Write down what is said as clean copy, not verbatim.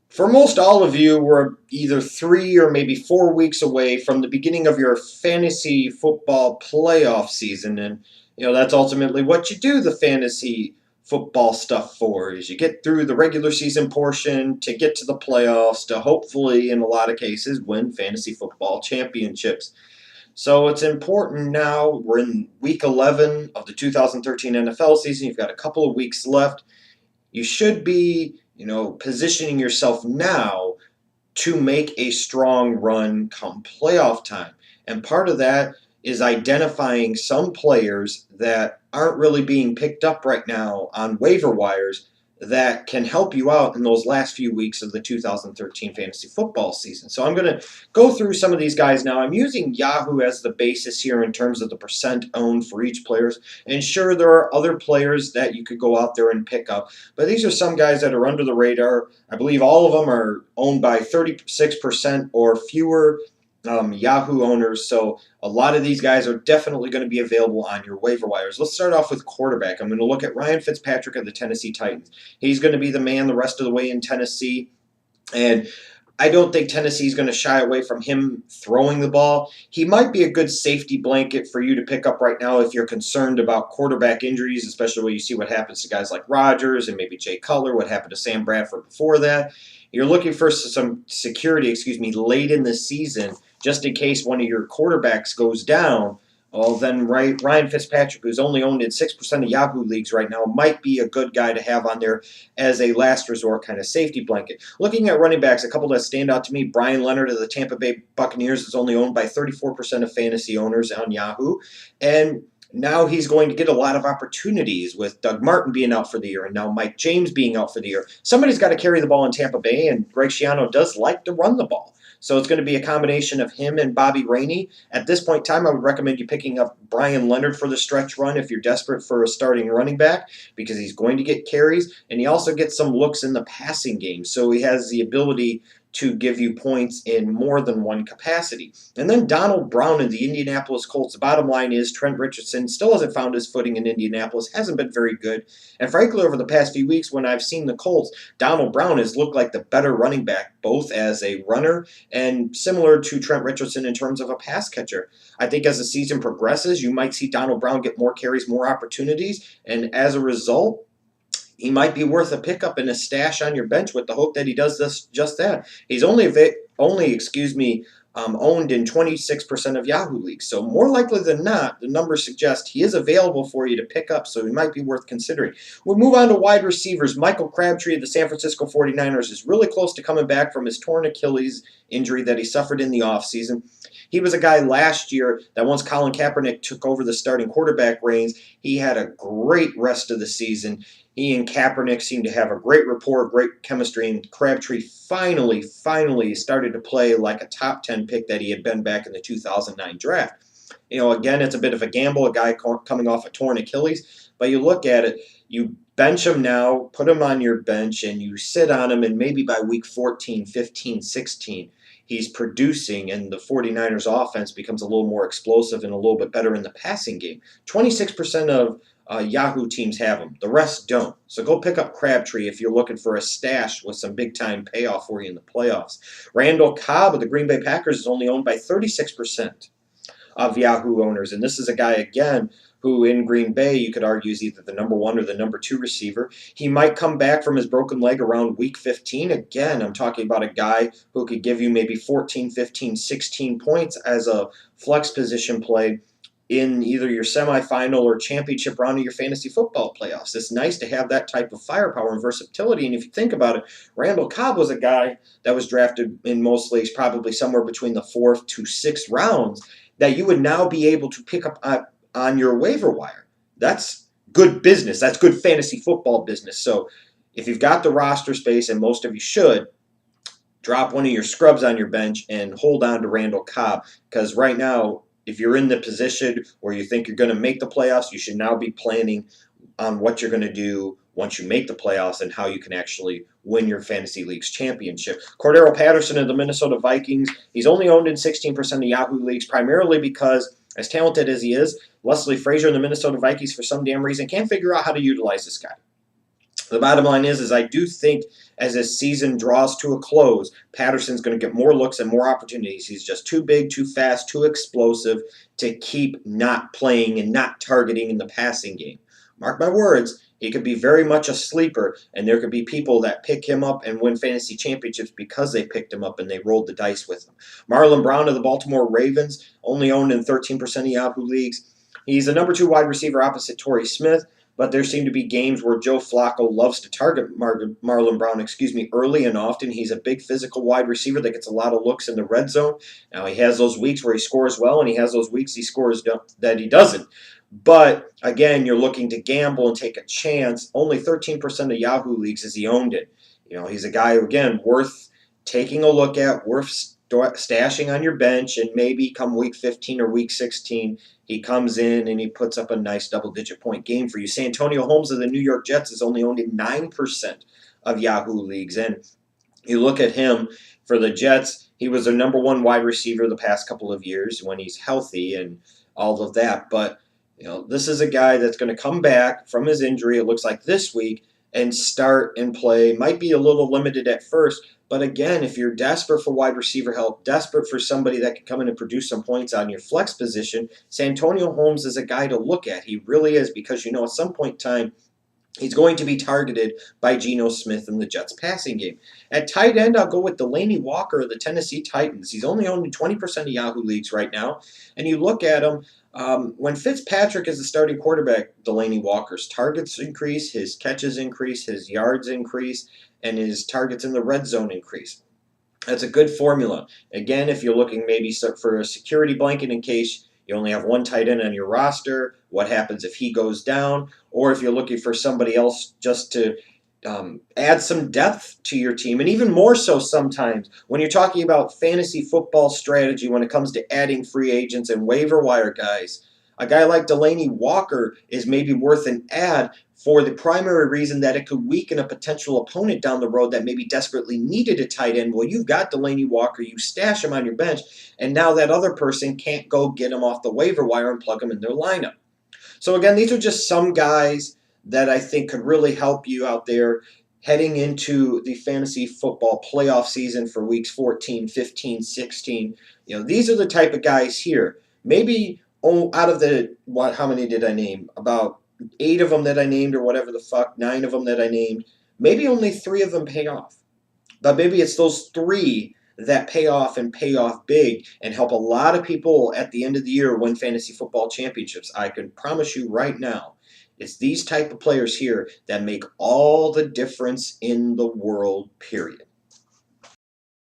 For most all of you, we're either 3 or maybe 4 weeks away from the beginning of your fantasy football playoff season, and that's ultimately what you do the fantasy football stuff for. Is you get through the regular season portion to get to the playoffs to hopefully, in a lot of cases, win fantasy football championships. So it's important now. We're in week 11 of the 2013 NFL season. You've got a couple of weeks left. You should be, positioning yourself now to make a strong run come playoff time. And part of that is identifying some players that aren't really being picked up right now on waiver wires that can help you out in those last few weeks of the 2013 fantasy football season. So I'm going to go through some of these guys now. I'm using Yahoo as the basis here in terms of the percent owned for each player. And sure, there are other players that you could go out there and pick up, but these are some guys that are under the radar. I believe all of them are owned by 36% or fewer Yahoo owners. So a lot of these guys are definitely going to be available on your waiver wires. Let's start off with quarterback. I'm going to look at Ryan Fitzpatrick of the Tennessee Titans. He's going to be the man the rest of the way in Tennessee. And I don't think Tennessee's going to shy away from him throwing the ball. He might be a good safety blanket for you to pick up right now if you're concerned about quarterback injuries, especially when you see what happens to guys like Rodgers and maybe Jay Cutler, what happened to Sam Bradford before that. You're looking for some security, late in the season, just in case one of your quarterbacks goes down. Well, then Ryan Fitzpatrick, who's only owned in 6% of Yahoo leagues right now, might be a good guy to have on there as a last resort kind of safety blanket. Looking at running backs, a couple that stand out to me, Brian Leonard of the Tampa Bay Buccaneers is only owned by 34% of fantasy owners on Yahoo. And now he's going to get a lot of opportunities with Doug Martin being out for the year and now Mike James being out for the year. Somebody's got to carry the ball in Tampa Bay, and Greg Schiano does like to run the ball. So it's going to be a combination of him and Bobby Rainey. At this point in time, I would recommend you picking up Brian Leonard for the stretch run if you're desperate for a starting running back, because he's going to get carries, and he also gets some looks in the passing game. So he has the ability to give you points in more than one capacity. And then Donald Brown in the Indianapolis Colts. The bottom line is Trent Richardson still hasn't found his footing in Indianapolis, hasn't been very good. And frankly, over the past few weeks when I've seen the Colts, Donald Brown has looked like the better running back, both as a runner and similar to Trent Richardson in terms of a pass catcher. I think as the season progresses, you might see Donald Brown get more carries, more opportunities, and as a result, he might be worth a pickup and a stash on your bench with the hope that he does just that. He's only owned in 26% of Yahoo leagues. So more likely than not, the numbers suggest he is available for you to pick up, so he might be worth considering. We'll move on to wide receivers. Michael Crabtree of the San Francisco 49ers is really close to coming back from his torn Achilles injury that he suffered in the offseason. He was a guy last year that once Colin Kaepernick took over the starting quarterback reins, he had a great rest of the season. He and Kaepernick seemed to have a great rapport, great chemistry, and Crabtree finally started to play like a top 10 pick that he had been back in the 2009 draft. Again, it's a bit of a gamble, a guy coming off a torn Achilles, but you look at it, you bench him now, put him on your bench, and you sit on him, and maybe by week 14, 15, 16, he's producing, and the 49ers offense becomes a little more explosive and a little bit better in the passing game. 26% of Yahoo teams have him. The rest don't. So go pick up Crabtree if you're looking for a stash with some big-time payoff for you in the playoffs. Randall Cobb of the Green Bay Packers is only owned by 36% of Yahoo owners. And this is a guy, again, who in Green Bay you could argue is either the number 1 or the number 2 receiver. He might come back from his broken leg around week 15. Again, I'm talking about a guy who could give you maybe 14, 15, 16 points as a flex position play in either your semifinal or championship round of your fantasy football playoffs. It's nice to have that type of firepower and versatility. And if you think about it, Randall Cobb was a guy that was drafted in most leagues probably somewhere between the 4th to 6th rounds that you would now be able to pick up on your waiver wire. That's good business. That's good fantasy football business. So if you've got the roster space, and most of you should, drop one of your scrubs on your bench and hold on to Randall Cobb, because right now, if you're in the position where you think you're going to make the playoffs, you should now be planning on what you're going to do once you make the playoffs and how you can actually win your fantasy league's championship. Cordarrelle Patterson of the Minnesota Vikings, he's only owned in 16% of Yahoo leagues, primarily because, as talented as he is, Leslie Frazier and the Minnesota Vikings, for some damn reason, can't figure out how to utilize this guy. The bottom line is I do think as this season draws to a close, Patterson's going to get more looks and more opportunities. He's just too big, too fast, too explosive to keep not playing and not targeting in the passing game. Mark my words, he could be very much a sleeper, and there could be people that pick him up and win fantasy championships because they picked him up and they rolled the dice with him. Marlon Brown of the Baltimore Ravens, only owned in 13% of Yahoo leagues. He's the number 2 wide receiver opposite Torrey Smith. But there seem to be games where Joe Flacco loves to target Marlon Brown, early and often. He's a big physical wide receiver that gets a lot of looks in the red zone. Now, he has those weeks where he scores well, and he has those weeks he scores that he doesn't. But, again, you're looking to gamble and take a chance. Only 13% of Yahoo leagues has he owned it. He's a guy, again, worth taking a look at, worth stashing on your bench, and maybe come week 15 or week 16, he comes in and he puts up a nice double-digit point game for you. Santonio Holmes of the New York Jets is only owned in 9% of Yahoo leagues, and you look at him for the Jets, he was their number 1 wide receiver the past couple of years when he's healthy and all of that, but this is a guy that's going to come back from his injury, it looks like this week, and start and play. Might be a little limited at first, but again, if you're desperate for wide receiver help, desperate for somebody that can come in and produce some points on your flex position, Santonio Holmes is a guy to look at. He really is, because at some point in time, he's going to be targeted by Geno Smith in the Jets passing game. At tight end, I'll go with Delanie Walker of the Tennessee Titans. He's only owned in 20% of Yahoo leagues right now. And you look at him, when Fitzpatrick is the starting quarterback, Delanie Walker's targets increase, his catches increase, his yards increase, and his targets in the red zone increase. That's a good formula. Again, if you're looking maybe for a security blanket in case you only have one tight end on your roster, what happens if he goes down? Or if you're looking for somebody else just to add some depth to your team, and even more so sometimes when you're talking about fantasy football strategy when it comes to adding free agents and waiver wire guys, a guy like Delanie Walker is maybe worth an add for the primary reason that it could weaken a potential opponent down the road that maybe desperately needed a tight end. Well, you've got Delanie Walker, you stash him on your bench, and now that other person can't go get him off the waiver wire and plug him in their lineup. So again, these are just some guys that I think could really help you out there heading into the fantasy football playoff season for weeks 14, 15, 16. These are the type of guys here. Maybe out of how many did I name? About 8 of them that I named, or whatever the fuck, 9 of them that I named. Maybe only 3 of them pay off. But maybe it's those 3 that pay off and pay off big and help a lot of people at the end of the year win fantasy football championships. I can promise you right now, it's these type of players here that make all the difference in the world, period.